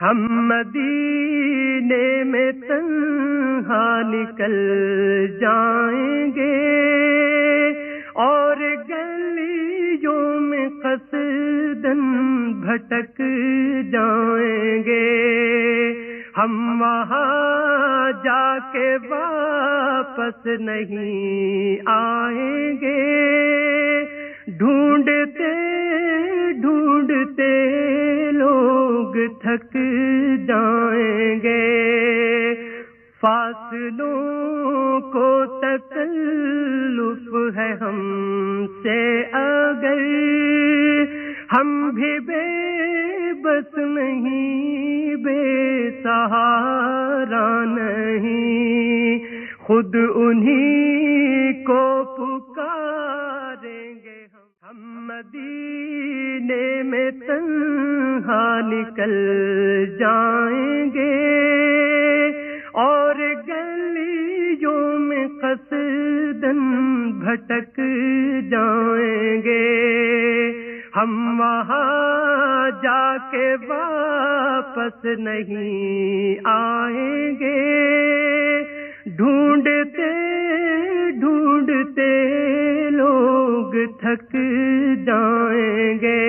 ہم مدینے میں تنہا نکل جائیں گے اور گلیوں میں قصداً بھٹک جائیں گے. ہم وہاں جا کے واپس نہیں آئیں گے. ڈھونڈتے ڈھونڈتے لوگ تھک جائیں گے. فاصلوں کو تکلف ہے ہم سے اگر ہم بھی بے بس نہیں، بے سہارا نہیں، خود انہی کو پکاریں گے. ہم مدینے میں تنہا نکل جائیں گے اور گلیوں میں قصداً بھٹک جائیں گے. ہم وہاں جا کے واپس نہیں آئیں گے. ڈھونڈتے ڈھونڈتے لوگ تھک جائیں گے.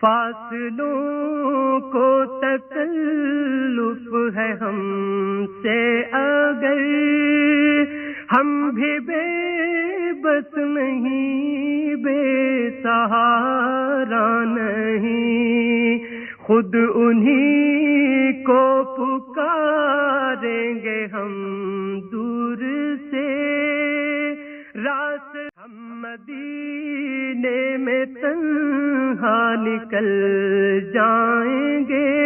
فاصلوں کو تکلف ہے ہم سے اگر ہم بھی بے بس نہیں، بے سہارا نہیں، خود انہی کو پکاریں گے ہم دور سے راست. ہم مدینے میں تنہا نکل جائیں گے